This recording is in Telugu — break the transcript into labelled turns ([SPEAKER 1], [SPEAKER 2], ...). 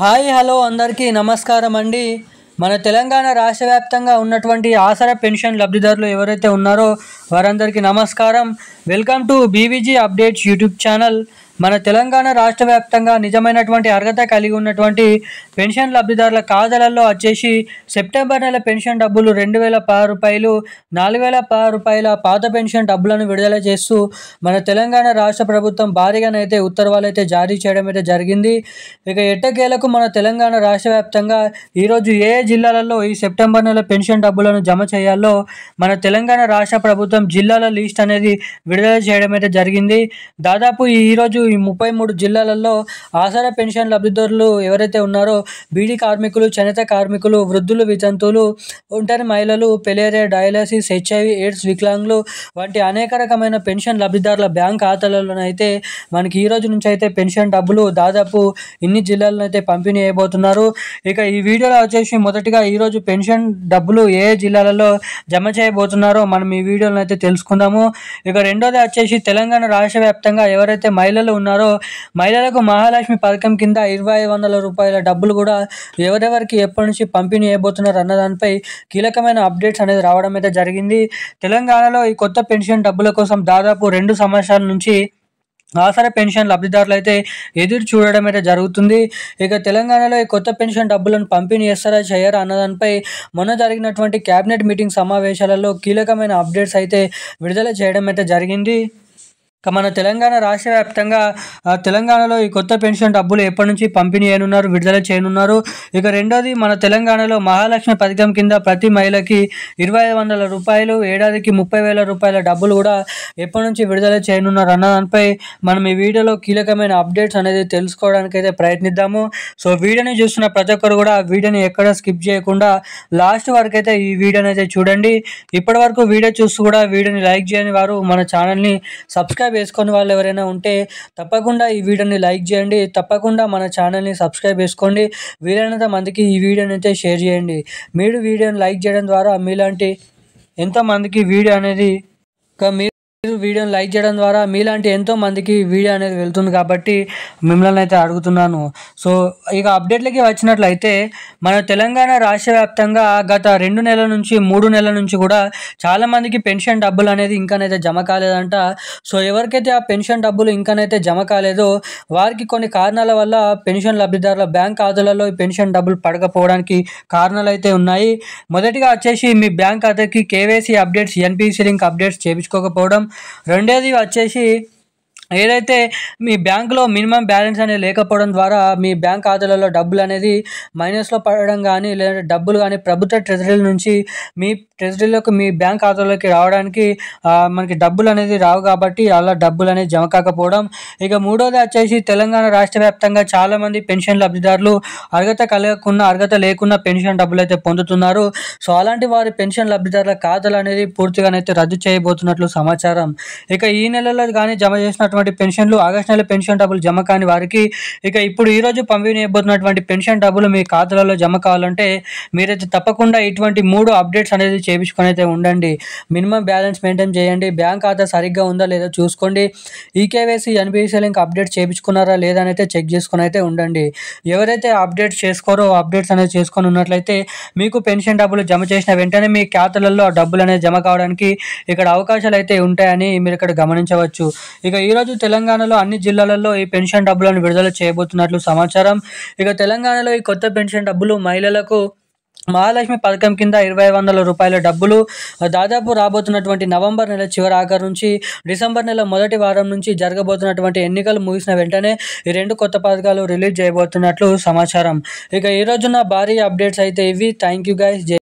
[SPEAKER 1] హాయ్ హలో అందరికీ నమస్కారం అండి. మన తెలంగాణ రాష్ట్ర వ్యాప్తంగా ఉన్నటువంటి ఆసరా పెన్షన్ లబ్ధిదారులు ఎవరైతే ఉన్నారో వారందరికీ నమస్కారం. Welcome to BVG updates YouTube channel. మన తెలంగాణ రాష్ట్ర వ్యాప్తంగా నిజమైనటువంటి అర్హత కలిగి ఉన్నటువంటి పెన్షన్ లబ్ధిదారుల ఖాతాలలో వచ్చేసి సెప్టెంబర్ నెల పెన్షన్ డబ్బులు 2016 రూపాయలు, 4016 రూపాయల పాత పెన్షన్ డబ్బులను విడుదల చేస్తూ మన తెలంగాణ రాష్ట్ర ప్రభుత్వం భారీగానైతే ఉత్తర్వులు అయితే జారీ చేయడం అయితే జరిగింది. ఇక ఎట్టకేలకు మన తెలంగాణ రాష్ట్ర వ్యాప్తంగా ఈరోజు ఏ జిల్లాలలో ఈ సెప్టెంబర్ నెల పెన్షన్ డబ్బులను జమ చేయాలో మన తెలంగాణ రాష్ట్ర ప్రభుత్వం జిల్లాల లిస్ట్ అనేది విడుదల చేయడం అయితే జరిగింది. దాదాపు ఈరోజు ఈ 33 జిల్లాలలో ఆసరా పెన్షన్ లబ్ధిదారులు ఎవరైతే ఉన్నారో బీడీ కార్మికులు, చేనేత కార్మికులు, వృద్ధులు, వితంతువులు, ఒంటరి మహిళలు, పెలేరియా, డయాలసిస్, హెచ్ఐవి, ఎయిడ్స్, వికలాంగులు వంటి అనేక రకమైన పెన్షన్ లబ్ధిదారుల బ్యాంక్ ఖాతాలలోనైతే మనకి ఈ రోజు నుంచి అయితే పెన్షన్ డబ్బులు దాదాపు ఇన్ని జిల్లాలను అయితే పంపిణీ చేయబోతున్నారు. ఇక ఈ వీడియోలో వచ్చేసి మొదటిగా ఈరోజు పెన్షన్ డబ్బులు ఏ జిల్లాలలో జమ చేయబోతున్నారో మనం ఈ వీడియోలో అయితే తెలుసుకుందాము. ఇక రెండోది వచ్చేసి తెలంగాణ రాష్ట్ర వ్యాప్తంగా ఎవరైతే మహిళలు ఉన్నారో మహిళలకు మహాలక్ష్మి పథకం కింద 2500 రూపాయల డబ్బులు కూడా ఎవరెవరికి ఎప్పటి నుంచి పంపిణీ చేయబోతున్నారు అన్న దానిపై కీలకమైన అప్డేట్స్ అనేది రావడం అయితే జరిగింది. తెలంగాణలో ఈ కొత్త పెన్షన్ డబ్బుల కోసం దాదాపు 2 సంవత్సరాల నుంచి ఆసరా పెన్షన్ లబ్ధిదారులు అయితే ఎదురు చూడడం అయితే జరుగుతుంది. ఇక తెలంగాణలో ఈ కొత్త పెన్షన్ డబ్బులను పంపిణీ చేస్తారా చేయరా అన్నదానిపై మొన్న జరిగినటువంటి క్యాబినెట్ మీటింగ్ సమావేశాలలో కీలకమైన అప్డేట్స్ అయితే విడుదల చేయడం అయితే జరిగింది. మన తెలంగాణ రాష్ట్ర వ్యాప్తంగా తెలంగాణలో ఈ కొత్త పెన్షన్ డబ్బులు ఎప్పటి నుంచి పంపిణీ చేయనున్నారు, విడుదల చేయనున్నారు. ఇక రెండోది మన తెలంగాణలో మహాలక్ష్మి పథకం కింద ప్రతి మహిళకి 2500 రూపాయలు, ఏడాదికి 30,000 రూపాయల డబ్బులు కూడా ఎప్పటి నుంచి విడుదల చేయనున్నారు అన్న దానిపై మనం ఈ వీడియోలో కీలకమైన అప్డేట్స్ అనేది తెలుసుకోవడానికి అయితే ప్రయత్నిద్దాము. సో వీడియోని చూస్తున్న ప్రతి ఒక్కరు కూడా వీడియోని ఎక్కడ స్కిప్ చేయకుండా లాస్ట్ వరకు అయితే ఈ వీడియోని అయితే చూడండి. ఇప్పటి వరకు వీడియో చూస్తూ కూడా వీడియోని లైక్ చేయని వారు మన ఛానల్ని సబ్స్క్రైబ్ చేసుకొని వాళ్ళు ఎవరైనా ఉంటే తప్పకుండా ఈ వీడియోని లైక్ చేయండి. తప్పకుండా మన ఛానల్ని సబ్స్క్రైబ్ చేసుకోండి. వీలైనంత మందికి ఈ వీడియోని అయితే షేర్ చేయండి. మీరు వీడియోని లైక్ చేయడం ద్వారా మీలాంటి ఎంతోమందికి వీడియో అనేది వీడియోని లైక్ చేయడం ద్వారా మీలాంటి ఎంతో మందికి వీడియో అనేది వెళ్తుంది కాబట్టి మిమ్మల్ని అయితే అడుగుతున్నాను. సో ఇక అప్డేట్లకి వచ్చినట్లయితే మన తెలంగాణ రాష్ట్ర వ్యాప్తంగా గత 2 నెలల నుంచి 3 నెలల నుంచి కూడా చాలామందికి పెన్షన్ డబ్బులు అనేది ఇంకానైతే జమ కాలేదంట. సో ఎవరికైతే ఆ పెన్షన్ డబ్బులు ఇంకానైతే జమ కాలేదో వారికి కొన్ని కారణాల వల్ల పెన్షన్ లబ్ధిదారుల బ్యాంక్ ఖాతాలలో పెన్షన్ డబ్బులు పడకపోవడానికి కారణాలు అయితే ఉన్నాయి. మొదటిగా వచ్చేసి మీ బ్యాంక్ ఖాతాకి KYC updates, NPC link updates చేయించుకోకపోవడం. రెండోది వచ్చేసి ఏదైతే మీ బ్యాంకులో మినిమం బ్యాలెన్స్ అనేది లేకపోవడం ద్వారా మీ బ్యాంక్ ఖాతాలలో డబ్బులు అనేది మైనస్లో పడడం కానీ లేదంటే డబ్బులు కానీ ప్రభుత్వ ట్రెజరీల నుంచి మీ ట్రెజరీలోకి మీ బ్యాంక్ ఖాతాలోకి రావడానికి మనకి డబ్బులు అనేది రావు కాబట్టి అలా డబ్బులు అనేది జమ కాకపోవడం. ఇక మూడోది వచ్చేసి తెలంగాణ రాష్ట్ర వ్యాప్తంగా చాలామంది పెన్షన్ లబ్ధిదారులు అర్హత లేకున్నా పెన్షన్ డబ్బులు అయితే పొందుతున్నారు. సో అలాంటి వారి పెన్షన్ లబ్ధిదారుల ఖాతాలు అనేది పూర్తిగానైతే రద్దు చేయబోతున్నట్లు సమాచారం. ఇక ఈ నెలలో కానీ జమ చేసినటువంటి పెన్షన్లు ఆగస్టు నెల పెన్షన్ డబ్బులు జమ కాని వారికి ఇక ఇప్పుడు ఈరోజు పంపిణీ చేయబోతున్నటువంటి పెన్షన్ డబ్బులు మీ ఖాతాలలో జమ కావాలంటే మీరైతే తప్పకుండా ఇటువంటి 3 అప్డేట్స్ అనేది చేయించుకొని అయితే ఉండండి. మినిమం బ్యాలెన్స్ మెయింటైన్ చేయండి, బ్యాంక్ ఖాతా సరిగ్గా ఉందా లేదా చూసుకోండి, ఈకేవైసీ ఎన్పిసి లింక్ అప్డేట్ చేయించుకున్నారా లేదా అని అయితే చెక్ చేసుకొని అయితే ఉండండి. ఎవరైతే అప్డేట్స్ చేసుకోరో అప్డేట్స్ అనేది చేసుకొని ఉన్నట్లయితే మీకు పెన్షన్ డబ్బులు జమ చేసిన వెంటనే మీ ఖాతాలలో ఆ డబ్బులు అనేది జమ కావడానికి ఇక్కడ అవకాశాలు అయితే ఉంటాయని మీరు ఇక్కడ గమనించవచ్చు. ఇక ఈరోజు తెలంగాణలో అన్ని జిల్లాలలో ఈ పెన్షన్ డబ్బులను విడుదల చేయబోతున్నట్లు సమాచారం. ఇక తెలంగాణలో ఈ కొత్త పెన్షన్ డబ్బులు మహిళలకు మహాలక్ష్మి పథకం కింద 2500 రూపాయల డబ్బులు దాదాపు రాబోతున్నటువంటి నవంబర్ నెల చివరి ఆఖరు నుంచి డిసెంబర్ నెల మొదటి వారం నుంచి జరగబోతున్నటువంటి ఎన్నికలు ముగిసిన వెంటనే ఈ 2 కొత్త పథకాలు రిలీజ్ చేయబోతున్నట్లు సమాచారం. ఇక ఈ రోజున భారీ అప్డేట్స్ అయితే ఇవి. Thank you guys.